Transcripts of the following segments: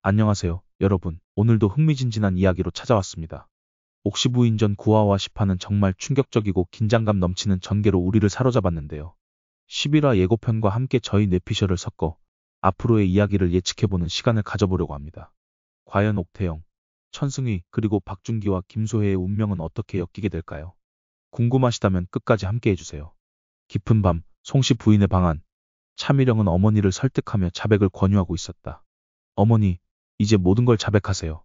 안녕하세요, 여러분. 오늘도 흥미진진한 이야기로 찾아왔습니다. 옥시 부인전 9화와 10화는 정말 충격적이고 긴장감 넘치는 전개로 우리를 사로잡았는데요. 11화 예고편과 함께 저희 뇌피셜을 섞어 앞으로의 이야기를 예측해보는 시간을 가져보려고 합니다. 과연 옥태영, 천승희, 그리고 박준기와 김소혜의 운명은 어떻게 엮이게 될까요? 궁금하시다면 끝까지 함께 해주세요. 깊은 밤, 송씨 부인의 방 안, 차미령은 어머니를 설득하며 자백을 권유하고 있었다. 어머니, 이제 모든 걸 자백하세요.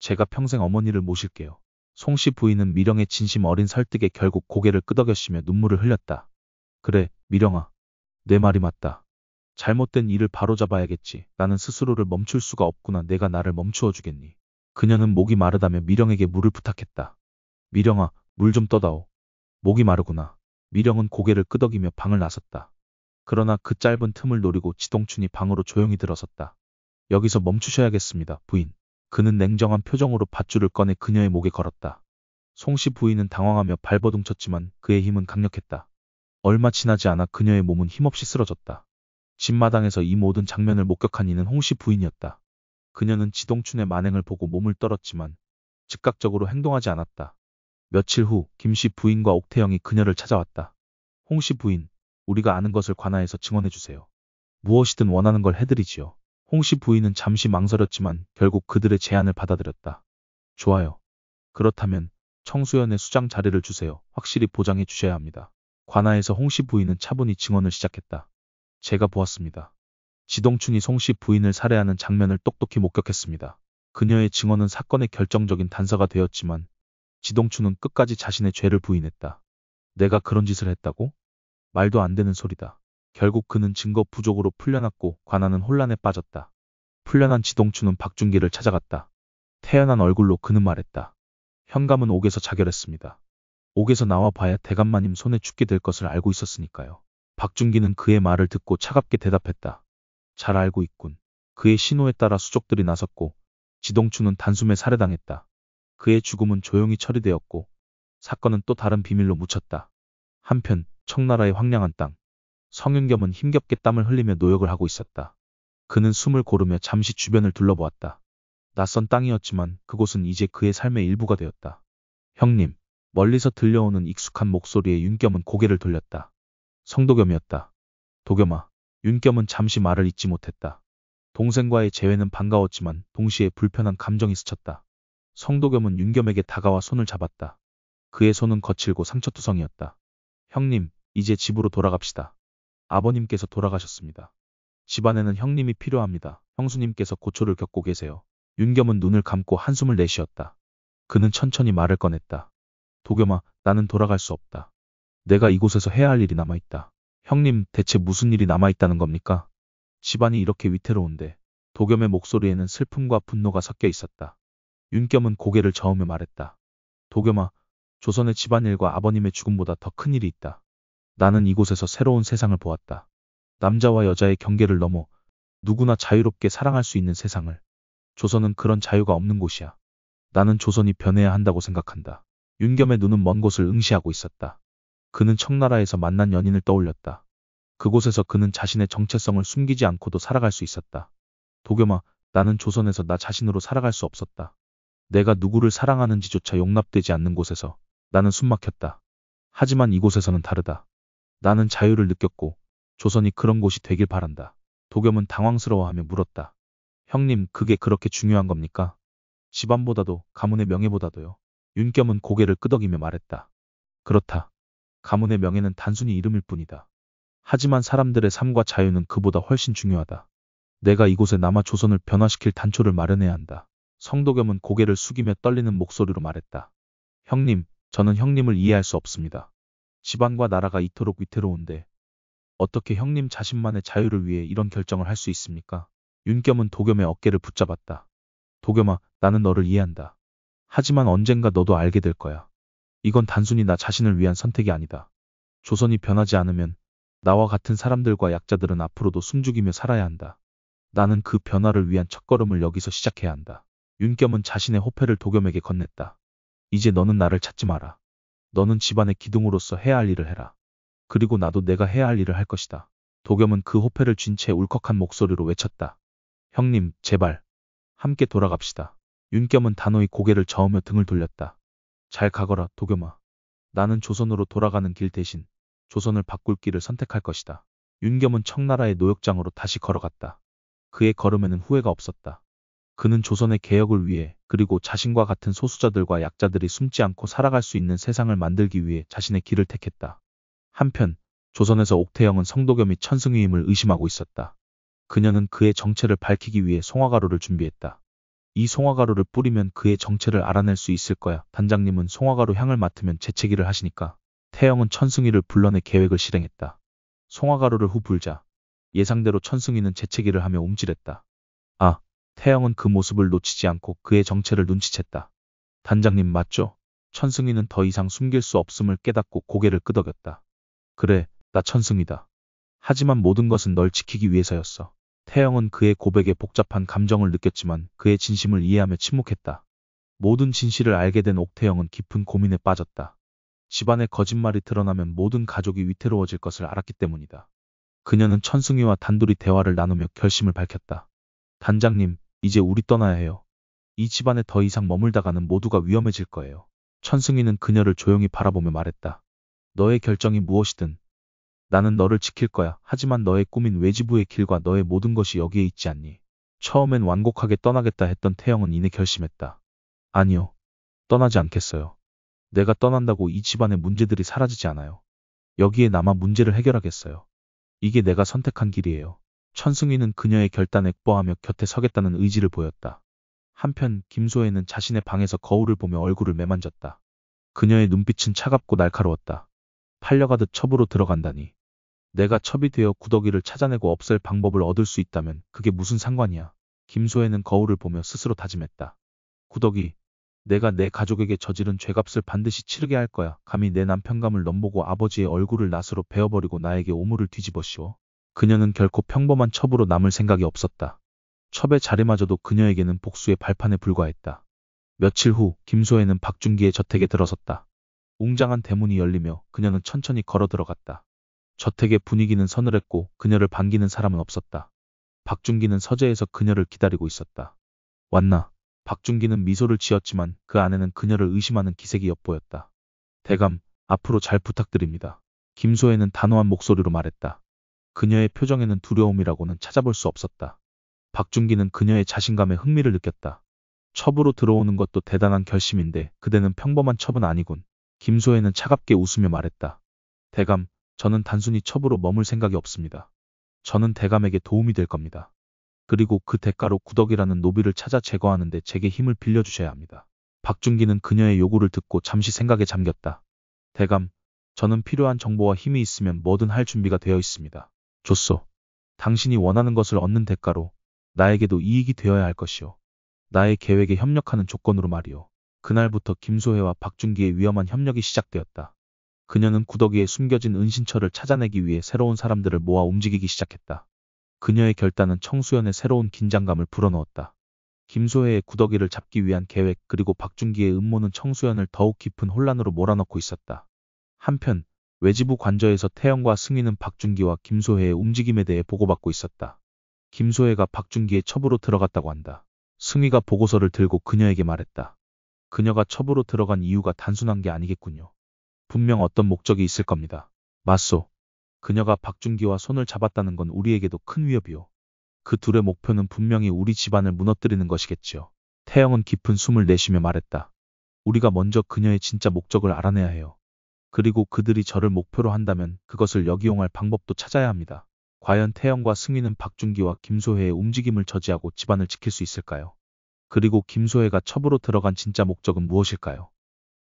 제가 평생 어머니를 모실게요. 송씨 부인은 미령의 진심 어린 설득에 결국 고개를 끄덕여쉬며 눈물을 흘렸다. 그래, 미령아. 내 말이 맞다. 잘못된 일을 바로잡아야겠지. 나는 스스로를 멈출 수가 없구나. 내가 나를 멈추어 주겠니? 그녀는 목이 마르다며 미령에게 물을 부탁했다. 미령아, 물 좀 떠다오. 목이 마르구나. 미령은 고개를 끄덕이며 방을 나섰다. 그러나 그 짧은 틈을 노리고 지동춘이 방으로 조용히 들어섰다. 여기서 멈추셔야겠습니다, 부인. 그는 냉정한 표정으로 밧줄을 꺼내 그녀의 목에 걸었다. 송씨 부인은 당황하며 발버둥쳤지만 그의 힘은 강력했다. 얼마 지나지 않아 그녀의 몸은 힘없이 쓰러졌다. 집마당에서 이 모든 장면을 목격한 이는 홍씨 부인이었다. 그녀는 지동춘의 만행을 보고 몸을 떨었지만 즉각적으로 행동하지 않았다. 며칠 후 김씨 부인과 옥태영이 그녀를 찾아왔다. 홍씨 부인, 우리가 아는 것을 관하여서 증언해 주세요. 무엇이든 원하는 걸 해드리지요. 홍씨 부인은 잠시 망설였지만 결국 그들의 제안을 받아들였다. 좋아요. 그렇다면 청수연의 수장 자리를 주세요. 확실히 보장해 주셔야 합니다. 관하에서 홍씨 부인은 차분히 증언을 시작했다. 제가 보았습니다. 지동춘이 송씨 부인을 살해하는 장면을 똑똑히 목격했습니다. 그녀의 증언은 사건의 결정적인 단서가 되었지만 지동춘은 끝까지 자신의 죄를 부인했다. 내가 그런 짓을 했다고? 말도 안 되는 소리다. 결국 그는 증거 부족으로 풀려났고 관아는 혼란에 빠졌다. 풀려난 지동춘은 박준기를 찾아갔다. 태연한 얼굴로 그는 말했다. 현감은 옥에서 자결했습니다. 옥에서 나와 봐야 대감마님 손에 죽게 될 것을 알고 있었으니까요. 박준기는 그의 말을 듣고 차갑게 대답했다. 잘 알고 있군. 그의 신호에 따라 수족들이 나섰고 지동춘은 단숨에 살해당했다. 그의 죽음은 조용히 처리되었고 사건은 또 다른 비밀로 묻혔다. 한편 청나라의 황량한 땅. 성윤겸은 힘겹게 땀을 흘리며 노역을 하고 있었다. 그는 숨을 고르며 잠시 주변을 둘러보았다. 낯선 땅이었지만 그곳은 이제 그의 삶의 일부가 되었다. 형님, 멀리서 들려오는 익숙한 목소리에 윤겸은 고개를 돌렸다. 성도겸이었다. 도겸아, 윤겸은 잠시 말을 잇지 못했다. 동생과의 재회는 반가웠지만 동시에 불편한 감정이 스쳤다. 성도겸은 윤겸에게 다가와 손을 잡았다. 그의 손은 거칠고 상처투성이었다. 형님, 이제 집으로 돌아갑시다. 아버님께서 돌아가셨습니다. 집안에는 형님이 필요합니다. 형수님께서 고초를 겪고 계세요. 윤겸은 눈을 감고 한숨을 내쉬었다. 그는 천천히 말을 꺼냈다. 도겸아, 나는 돌아갈 수 없다. 내가 이곳에서 해야 할 일이 남아있다. 형님, 대체 무슨 일이 남아있다는 겁니까? 집안이 이렇게 위태로운데. 도겸의 목소리에는 슬픔과 분노가 섞여 있었다. 윤겸은 고개를 저으며 말했다. 도겸아, 조선의 집안일과 아버님의 죽음보다 더 큰 일이 있다. 나는 이곳에서 새로운 세상을 보았다. 남자와 여자의 경계를 넘어 누구나 자유롭게 사랑할 수 있는 세상을. 조선은 그런 자유가 없는 곳이야. 나는 조선이 변해야 한다고 생각한다. 윤겸의 눈은 먼 곳을 응시하고 있었다. 그는 청나라에서 만난 연인을 떠올렸다. 그곳에서 그는 자신의 정체성을 숨기지 않고도 살아갈 수 있었다. 도겸아, 나는 조선에서 나 자신으로 살아갈 수 없었다. 내가 누구를 사랑하는지조차 용납되지 않는 곳에서 나는 숨막혔다. 하지만 이곳에서는 다르다. 나는 자유를 느꼈고 조선이 그런 곳이 되길 바란다. 도겸은 당황스러워하며 물었다. 형님, 그게 그렇게 중요한 겁니까? 집안보다도 가문의 명예보다도요. 윤겸은 고개를 끄덕이며 말했다. 그렇다. 가문의 명예는 단순히 이름일 뿐이다. 하지만 사람들의 삶과 자유는 그보다 훨씬 중요하다. 내가 이곳에 남아 조선을 변화시킬 단초를 마련해야 한다. 성도겸은 고개를 숙이며 떨리는 목소리로 말했다. 형님, 저는 형님을 이해할 수 없습니다. 집안과 나라가 이토록 위태로운데 어떻게 형님 자신만의 자유를 위해 이런 결정을 할 수 있습니까? 윤겸은 도겸의 어깨를 붙잡았다. 도겸아, 나는 너를 이해한다. 하지만 언젠가 너도 알게 될 거야. 이건 단순히 나 자신을 위한 선택이 아니다. 조선이 변하지 않으면 나와 같은 사람들과 약자들은 앞으로도 숨죽이며 살아야 한다. 나는 그 변화를 위한 첫걸음을 여기서 시작해야 한다. 윤겸은 자신의 호패를 도겸에게 건넸다. 이제 너는 나를 찾지 마라. 너는 집안의 기둥으로서 해야 할 일을 해라. 그리고 나도 내가 해야 할 일을 할 것이다. 도겸은 그 호패를 쥔 채 울컥한 목소리로 외쳤다. 형님, 제발. 함께 돌아갑시다. 윤겸은 단호히 고개를 저으며 등을 돌렸다. 잘 가거라, 도겸아. 나는 조선으로 돌아가는 길 대신 조선을 바꿀 길을 선택할 것이다. 윤겸은 청나라의 노역장으로 다시 걸어갔다. 그의 걸음에는 후회가 없었다. 그는 조선의 개혁을 위해 그리고 자신과 같은 소수자들과 약자들이 숨지 않고 살아갈 수 있는 세상을 만들기 위해 자신의 길을 택했다. 한편 조선에서 옥태영은 성도겸이 천승위임을 의심하고 있었다. 그녀는 그의 정체를 밝히기 위해 송화가루를 준비했다. 이 송화가루를 뿌리면 그의 정체를 알아낼 수 있을 거야. 단장님은 송화가루 향을 맡으면 재채기를 하시니까 태영은 천승위를 불러내 계획을 실행했다. 송화가루를 후 불자 예상대로 천승위는 재채기를 하며 움찔했다. 아, 태영은 그 모습을 놓치지 않고 그의 정체를 눈치챘다. 단장님 맞죠? 천승위는 더 이상 숨길 수 없음을 깨닫고 고개를 끄덕였다. 그래, 나 천승위다. 하지만 모든 것은 널 지키기 위해서였어. 태영은 그의 고백에 복잡한 감정을 느꼈지만 그의 진심을 이해하며 침묵했다. 모든 진실을 알게 된 옥태영은 깊은 고민에 빠졌다. 집안의 거짓말이 드러나면 모든 가족이 위태로워질 것을 알았기 때문이다. 그녀는 천승위와 단둘이 대화를 나누며 결심을 밝혔다. 단장님, 이제 우리 떠나야 해요. 이 집안에 더 이상 머물다가는 모두가 위험해질 거예요. 천승위는 그녀를 조용히 바라보며 말했다. 너의 결정이 무엇이든 나는 너를 지킬 거야. 하지만 너의 꿈인 외지부의 길과 너의 모든 것이 여기에 있지 않니? 처음엔 완곡하게 떠나겠다 했던 태영은 이내 결심했다. 아니요. 떠나지 않겠어요. 내가 떠난다고 이 집안의 문제들이 사라지지 않아요. 여기에 남아 문제를 해결하겠어요. 이게 내가 선택한 길이에요. 천승위는 그녀의 결단에 뻐하며 곁에 서겠다는 의지를 보였다. 한편 김소혜는 자신의 방에서 거울을 보며 얼굴을 매만졌다. 그녀의 눈빛은 차갑고 날카로웠다. 팔려가듯 첩으로 들어간다니. 내가 첩이 되어 구더기를 찾아내고 없앨 방법을 얻을 수 있다면 그게 무슨 상관이야. 김소혜는 거울을 보며 스스로 다짐했다. 구더기, 내가 내 가족에게 저지른 죄값을 반드시 치르게 할 거야. 감히 내 남편감을 넘보고 아버지의 얼굴을 낫으로 베어버리고 나에게 오물을 뒤집어 씌워. 그녀는 결코 평범한 첩으로 남을 생각이 없었다. 첩의 자리마저도 그녀에게는 복수의 발판에 불과했다. 며칠 후 김소혜는 박준기의 저택에 들어섰다. 웅장한 대문이 열리며 그녀는 천천히 걸어 들어갔다. 저택의 분위기는 서늘했고 그녀를 반기는 사람은 없었다. 박준기는 서재에서 그녀를 기다리고 있었다. 왔나? 박준기는 미소를 지었지만 그 안에는 그녀를 의심하는 기색이 엿보였다. 대감, 앞으로 잘 부탁드립니다. 김소혜는 단호한 목소리로 말했다. 그녀의 표정에는 두려움이라고는 찾아볼 수 없었다. 박준기는 그녀의 자신감에 흥미를 느꼈다. 첩으로 들어오는 것도 대단한 결심인데 그대는 평범한 첩은 아니군. 김소혜는 차갑게 웃으며 말했다. 대감, 저는 단순히 첩으로 머물 생각이 없습니다. 저는 대감에게 도움이 될 겁니다. 그리고 그 대가로 구덕이라는 노비를 찾아 제거하는데 제게 힘을 빌려주셔야 합니다. 박준기는 그녀의 요구를 듣고 잠시 생각에 잠겼다. 대감, 저는 필요한 정보와 힘이 있으면 뭐든 할 준비가 되어 있습니다. 좋소. 당신이 원하는 것을 얻는 대가로 나에게도 이익이 되어야 할 것이오. 나의 계획에 협력하는 조건으로 말이오. 그날부터 김소혜와 박준기의 위험한 협력이 시작되었다. 그녀는 구더기에 숨겨진 은신처를 찾아내기 위해 새로운 사람들을 모아 움직이기 시작했다. 그녀의 결단은 청수연의 새로운 긴장감을 불어넣었다. 김소혜의 구더기를 잡기 위한 계획 그리고 박준기의 음모는 청수연을 더욱 깊은 혼란으로 몰아넣고 있었다. 한편 외지부 관저에서 태영과 승희는 박준기와 김소혜의 움직임에 대해 보고받고 있었다. 김소혜가 박준기의 첩으로 들어갔다고 한다. 승희가 보고서를 들고 그녀에게 말했다. 그녀가 첩으로 들어간 이유가 단순한 게 아니겠군요. 분명 어떤 목적이 있을 겁니다. 맞소. 그녀가 박준기와 손을 잡았다는 건 우리에게도 큰 위협이요. 그 둘의 목표는 분명히 우리 집안을 무너뜨리는 것이겠지요. 태영은 깊은 숨을 내쉬며 말했다. 우리가 먼저 그녀의 진짜 목적을 알아내야 해요. 그리고 그들이 저를 목표로 한다면 그것을 역이용할 방법도 찾아야 합니다. 과연 태영과 승희는 박준기와 김소혜의 움직임을 저지하고 집안을 지킬 수 있을까요? 그리고 김소혜가 첩으로 들어간 진짜 목적은 무엇일까요?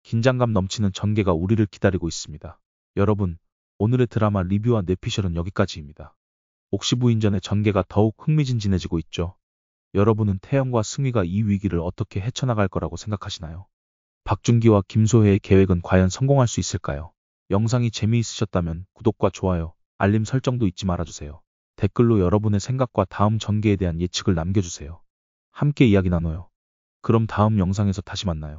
긴장감 넘치는 전개가 우리를 기다리고 있습니다. 여러분, 오늘의 드라마 리뷰와 뇌피셜은 여기까지입니다. 옥시부인전의 전개가 더욱 흥미진진해지고 있죠. 여러분은 태영과 승희가 이 위기를 어떻게 헤쳐나갈 거라고 생각하시나요? 박준기와 김소혜의 계획은 과연 성공할 수 있을까요? 영상이 재미있으셨다면 구독과 좋아요, 알림 설정도 잊지 말아주세요. 댓글로 여러분의 생각과 다음 전개에 대한 예측을 남겨주세요. 함께 이야기 나눠요. 그럼 다음 영상에서 다시 만나요.